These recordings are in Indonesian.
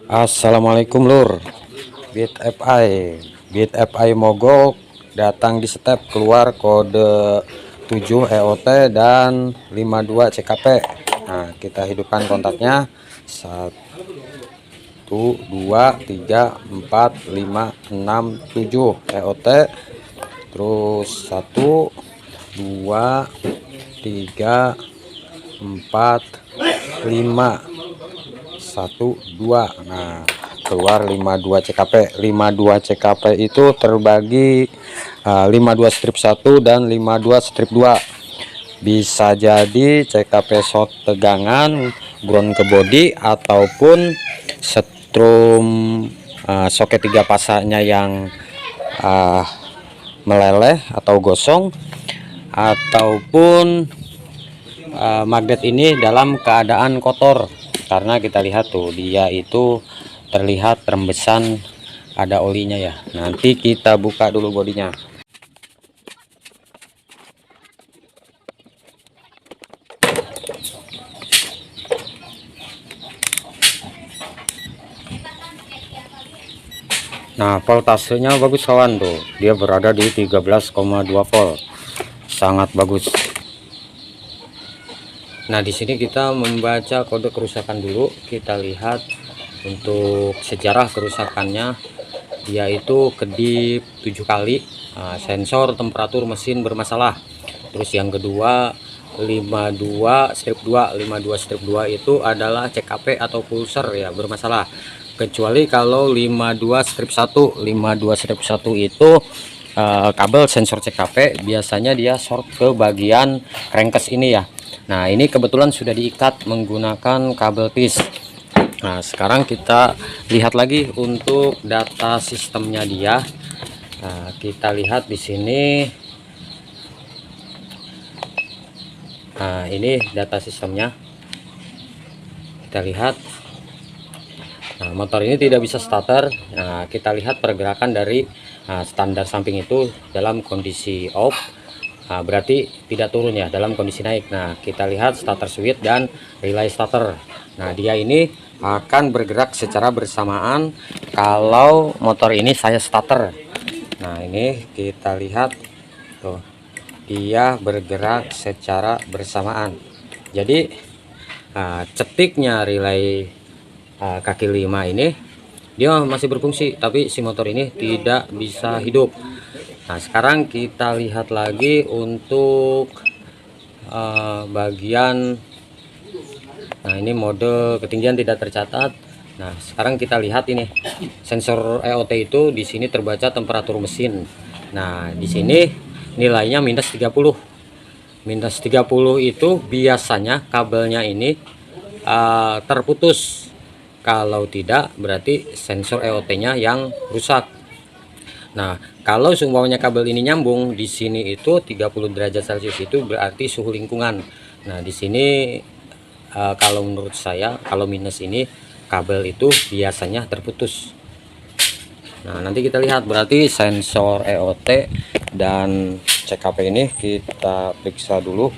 Assalamualaikum Lur. Bit FI mogok datang di step, keluar kode 7 EOT dan 52 CKP. Nah, kita hidupkan kontaknya 1 2 3 4 5 6 7 EOT, terus 1 2 3 4 5 1 2. Nah, keluar 52 CKP. 52 CKP itu terbagi 52 strip 1 dan 52 strip 2. Bisa jadi CKP short tegangan, ground ke body, ataupun setrum soket 3 pasanya yang meleleh atau gosong, ataupun magnet ini dalam keadaan kotor. Karena kita lihat tuh, dia itu terlihat rembesan, ada olinya ya. Nanti kita buka dulu bodinya. Nah, voltasenya bagus kawan tuh, dia berada di 13,2 volt, sangat bagus. Nah, di sini kita membaca kode kerusakan dulu. Kita lihat untuk sejarah kerusakannya, dia itu kedip 7 kali, sensor temperatur mesin bermasalah. Terus yang kedua 52 strip 2. 52 strip 2 itu adalah CKP atau pulser ya, bermasalah. Kecuali kalau 52 strip 1. 52 strip 1 itu kabel sensor CKP biasanya dia short ke bagian crankcase ini ya. Nah, ini kebetulan sudah diikat menggunakan kabel tis. Nah, sekarang kita lihat lagi untuk data sistemnya dia. Nah, kita lihat di sini. Nah, ini data sistemnya. Kita lihat. Nah, motor ini tidak bisa starter. Nah, kita lihat pergerakan dari standar samping itu dalam kondisi off. Nah, berarti tidak turun ya, dalam kondisi naik. Nah, kita lihat starter switch dan relay starter. Nah, dia ini akan bergerak secara bersamaan kalau motor ini saya starter. Nah, ini kita lihat tuh, dia bergerak secara bersamaan. Jadi cetiknya relay kaki 5 ini dia masih berfungsi, tapi si motor ini tidak bisa hidup. Nah, sekarang kita lihat lagi untuk bagian, nah ini mode ketinggian tidak tercatat. Nah, sekarang kita lihat ini sensor EOT itu di sini terbaca temperatur mesin. Nah, di sini nilainya minus 30. Minus 30 itu biasanya kabelnya ini terputus. Kalau tidak, berarti sensor EOT-nya yang rusak. Nah, kalau seumpamanya kabel ini nyambung di sini itu 30 derajat Celcius, itu berarti suhu lingkungan. Nah, di sini kalau menurut saya, kalau minus ini kabel itu biasanya terputus. Nah, nanti kita lihat berarti sensor EOT dan CKP ini kita periksa dulu,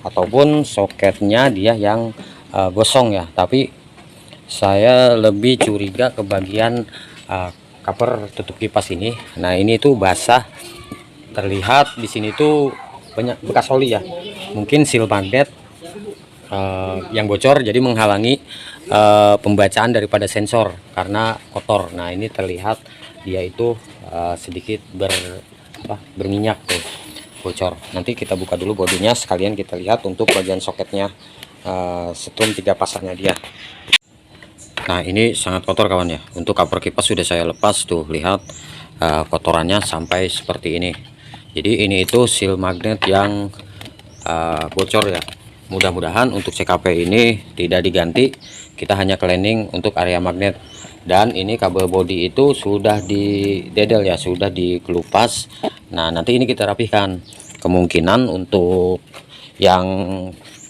ataupun soketnya dia yang gosong ya. Tapi saya lebih curiga ke bagian cover tutup kipas ini. Nah, ini tuh basah, terlihat di sini tuh banyak bekas oli ya, mungkin seal magnet yang bocor, jadi menghalangi pembacaan daripada sensor karena kotor. Nah, ini terlihat dia itu sedikit berminyak tuh, bocor. Nanti kita buka dulu bodinya, sekalian kita lihat untuk bagian soketnya, setrum 3 pasarnya dia. Nah, ini sangat kotor kawan ya. Untuk cover kipas sudah saya lepas tuh, lihat kotorannya sampai seperti ini. Jadi ini itu seal magnet yang bocor ya. Mudah-mudahan untuk CKP ini tidak diganti, kita hanya cleaning untuk area magnet. Dan ini kabel bodi itu sudah didedel ya, sudah dikelupas. Nah, nanti ini kita rapihkan. Kemungkinan untuk yang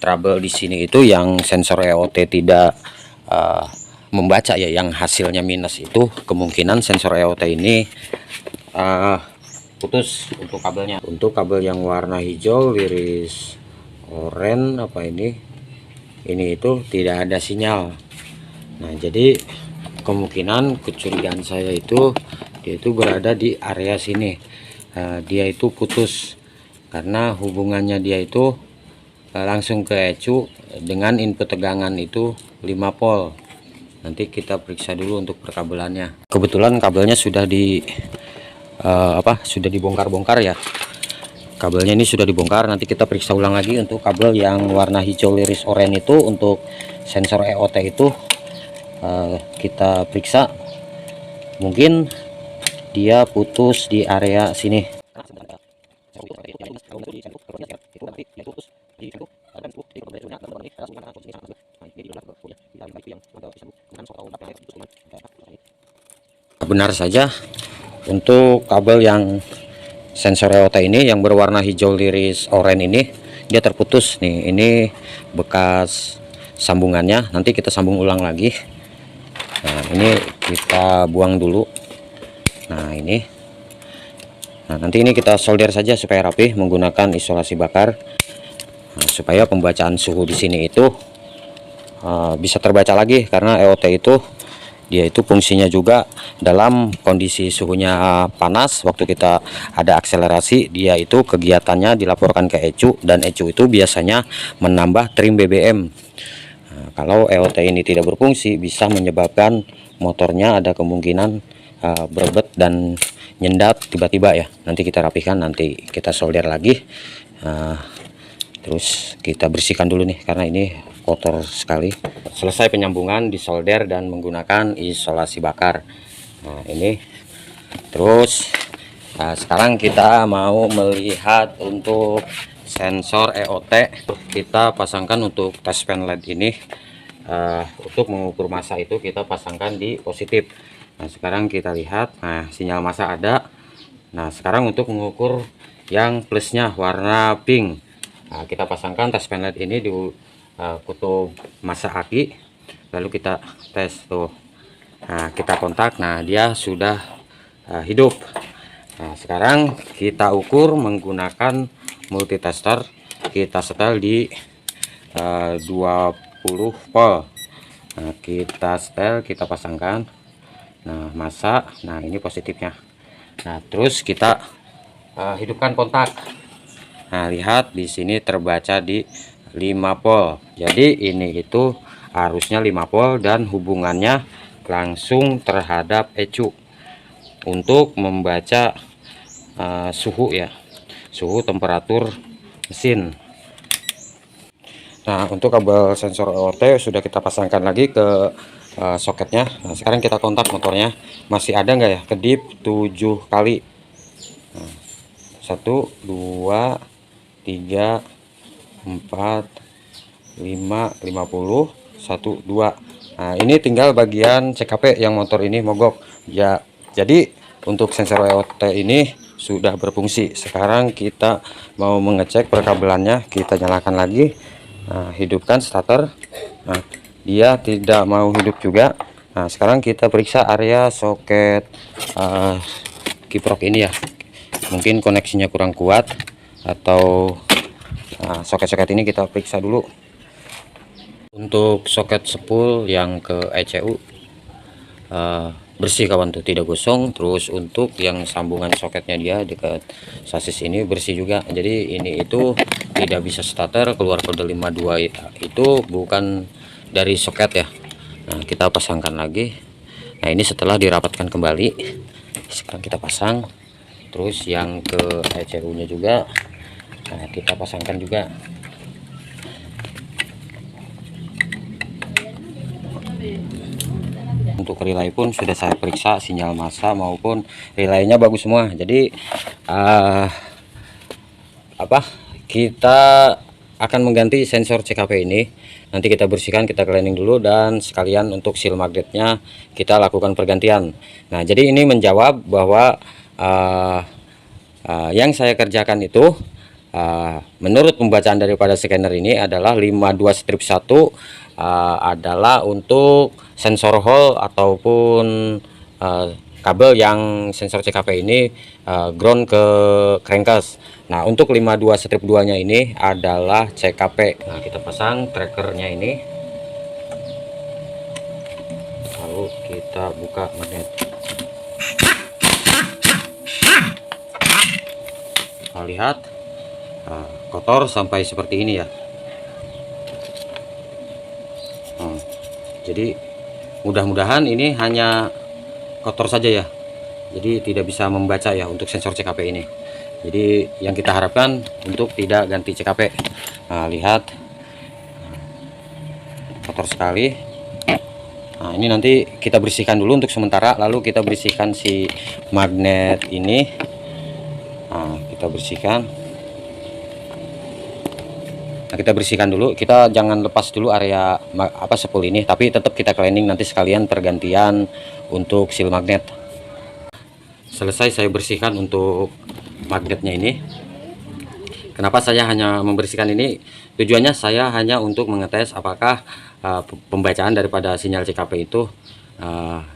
trouble di sini itu yang sensor EOT tidak membaca ya, yang hasilnya minus itu kemungkinan sensor EOT ini putus untuk kabelnya. Untuk kabel yang warna hijau iris oranye apa ini itu tidak ada sinyal. Nah, jadi kemungkinan kecurigaan saya itu dia itu berada di area sini. Dia itu putus karena hubungannya dia itu langsung ke ECU dengan input tegangan itu 5 volt. Nanti kita periksa dulu untuk perkabelannya. Kebetulan kabelnya sudah sudah dibongkar-bongkar ya. Kabelnya ini sudah dibongkar. Nanti kita periksa ulang lagi untuk kabel yang warna hijau liris oranye itu untuk sensor EOT itu. Kita periksa, mungkin dia putus di area sini. Benar saja, untuk kabel yang sensor EOT ini yang berwarna hijau liris oranye ini dia terputus nih. Ini bekas sambungannya, nanti kita sambung ulang lagi. Nah, ini kita buang dulu. Nah, nanti ini kita solder saja supaya rapi menggunakan isolasi bakar. Nah, supaya pembacaan suhu di sini itu bisa terbaca lagi, karena EOT itu dia itu fungsinya juga dalam kondisi suhunya panas. Waktu kita ada akselerasi, dia itu kegiatannya dilaporkan ke ECU, dan ECU itu biasanya menambah trim BBM. Nah, kalau EOT ini tidak berfungsi, bisa menyebabkan motornya ada kemungkinan berebet dan nyendat tiba-tiba ya. Nanti kita rapikan, nanti kita solder lagi. Terus kita bersihkan dulu nih, karena ini kotor sekali. Selesai penyambungan, disolder dan menggunakan isolasi bakar. Nah, ini terus sekarang kita mau melihat untuk sensor EOT. Kita pasangkan untuk tes pen LED ini. Untuk mengukur massa itu kita pasangkan di positif. Nah, sekarang kita lihat, nah sinyal massa ada. Nah, sekarang untuk mengukur yang plusnya warna pink, nah, kita pasangkan tes pen LED ini di kutub massa aki, lalu kita tes tuh. Nah, kita kontak, nah dia sudah hidup. Nah, sekarang kita ukur menggunakan multitester. Kita setel di 20 volt. Nah, kita setel, kita pasangkan. Nah, massa, nah ini positifnya. Nah, terus kita hidupkan kontak. Nah, lihat di sini terbaca di 5 volt. Jadi ini itu arusnya 5 volt dan hubungannya langsung terhadap ECU untuk membaca suhu ya, suhu temperatur mesin. Nah, untuk kabel sensor EOT sudah kita pasangkan lagi ke soketnya. Nah, sekarang kita kontak motornya, masih ada nggak ya kedip 7 kali. Nah, 1 2 3 4 5 50 1 2. Nah, ini tinggal bagian CKP yang motor ini mogok ya. Jadi untuk sensor EOT ini sudah berfungsi. Sekarang kita mau mengecek perkabelannya. Kita nyalakan lagi. Nah, hidupkan starter. Nah, dia tidak mau hidup juga. Nah, sekarang kita periksa area soket kiprok ini ya. Mungkin koneksinya kurang kuat, atau soket-soket ini kita periksa dulu. Untuk soket spool yang ke ECU bersih kawan tuh, tidak gosong. Terus untuk yang sambungan soketnya dia dekat sasis ini bersih juga. Jadi ini itu tidak bisa starter, keluar kode 52 itu bukan dari soket ya. Nah, kita pasangkan lagi. Nah, ini setelah dirapatkan kembali, sekarang kita pasang. Terus yang ke ECU nya juga, nah kita pasangkan juga. Untuk relay pun sudah saya periksa, sinyal massa maupun relaynya bagus semua. Jadi kita akan mengganti sensor CKP ini. Nanti kita bersihkan, kita cleaning dulu, dan sekalian untuk seal magnetnya kita lakukan pergantian. Nah, jadi ini menjawab bahwa yang saya kerjakan itu menurut pembacaan daripada scanner ini adalah 52 strip 1 adalah untuk sensor hole ataupun kabel yang sensor CKP ini ground ke crankcase. Nah, untuk 52 strip 2 nya ini adalah CKP. Nah, kita pasang trackernya ini. kita buka magnet. Nah, lihat, kotor sampai seperti ini ya. Jadi mudah-mudahan ini hanya kotor saja ya, jadi tidak bisa membaca ya untuk sensor CKP ini. Jadi yang kita harapkan untuk tidak ganti CKP. Nah, lihat, kotor sekali. Nah, ini nanti kita bersihkan dulu untuk sementara, lalu kita bersihkan si magnet ini. Nah, kita bersihkan. Nah, kita bersihkan dulu, kita jangan lepas dulu area spool ini, tapi tetap kita cleaning nanti sekalian pergantian untuk seal magnet. Selesai saya bersihkan untuk magnetnya ini. Kenapa saya hanya membersihkan ini? Tujuannya saya hanya untuk mengetes apakah pembacaan daripada sinyal CKP itu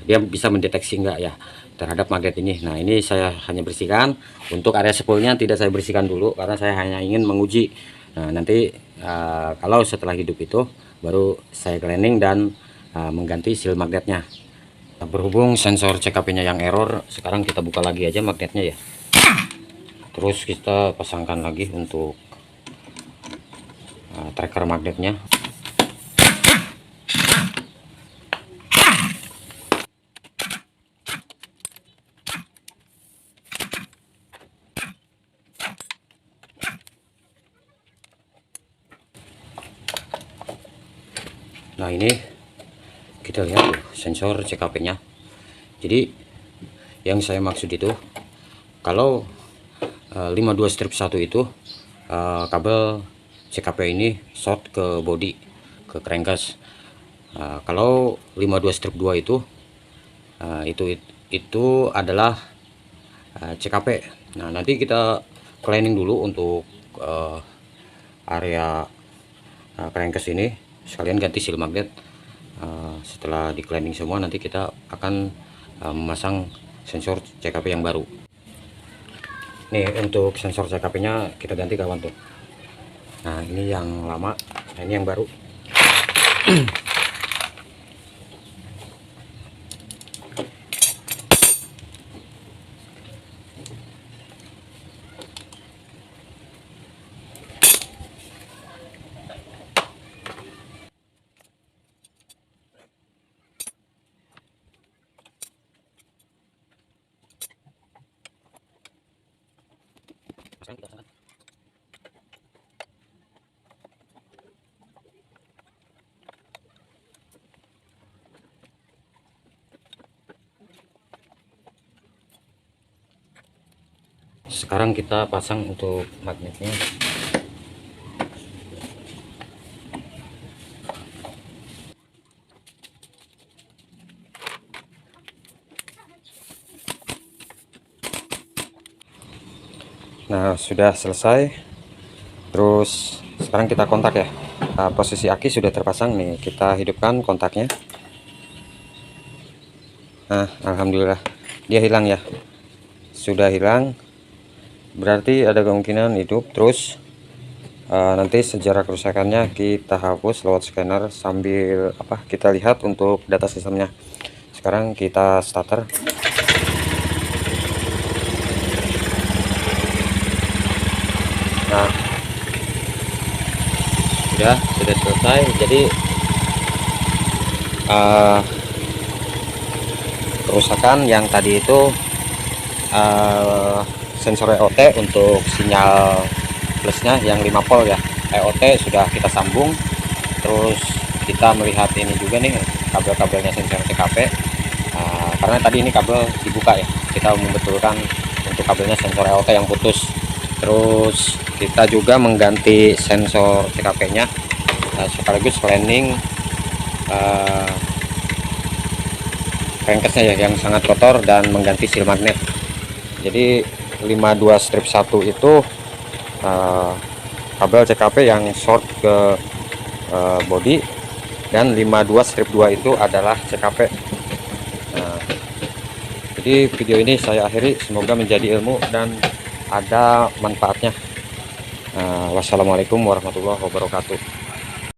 dia bisa mendeteksi enggak ya terhadap magnet ini. Nah, ini saya hanya bersihkan. Untuk area spoolnya tidak saya bersihkan dulu karena saya hanya ingin menguji. Nah, nanti kalau setelah hidup itu baru saya cleaning dan mengganti seal magnetnya. Nah, berhubung sensor CKP-nya yang error, sekarang kita buka lagi aja magnetnya ya. Terus kita pasangkan lagi untuk tracker magnetnya. Nah, ini kita lihat tuh sensor CKP-nya. Jadi yang saya maksud itu kalau 52 strip 1 itu kabel CKP ini short ke body, ke crankcase. Kalau 52 strip 2 itu adalah CKP. Nah, nanti kita cleaning dulu untuk area crankcase ini, sekalian ganti seal magnet. Setelah di cleaning semua, nanti kita akan memasang sensor CKP yang baru. Nih, untuk sensor CKP nya kita ganti kawan tuh. Nah, ini yang lama, nah ini yang baru. Sekarang kita pasang untuk magnetnya. Nah, sudah selesai. Terus sekarang kita kontak ya. Posisi aki sudah terpasang nih, kita hidupkan kontaknya. Nah, alhamdulillah dia hilang ya, sudah hilang, berarti ada kemungkinan hidup. Terus nanti sejarah kerusakannya kita hapus lewat scanner sambil kita lihat untuk data sistemnya. Sekarang kita starter. Nah, sudah selesai. Jadi kerusakan yang tadi itu sensor EOT untuk sinyal plusnya yang 5 volt ya, EOT sudah kita sambung. Terus kita melihat ini juga nih kabel-kabelnya sensor CKP, karena tadi ini kabel dibuka ya, kita membetulkan untuk kabelnya sensor EOT yang putus. Terus kita juga mengganti sensor CKP nya, sekaligus cleaning crankcase-nya ya yang sangat kotor, dan mengganti seal magnet. Jadi 52 strip 1 itu kabel CKP yang short ke body, dan 52 strip 2 itu adalah CKP. Jadi video ini saya akhiri, semoga menjadi ilmu dan ada manfaatnya. Wassalamualaikum warahmatullahi wabarakatuh.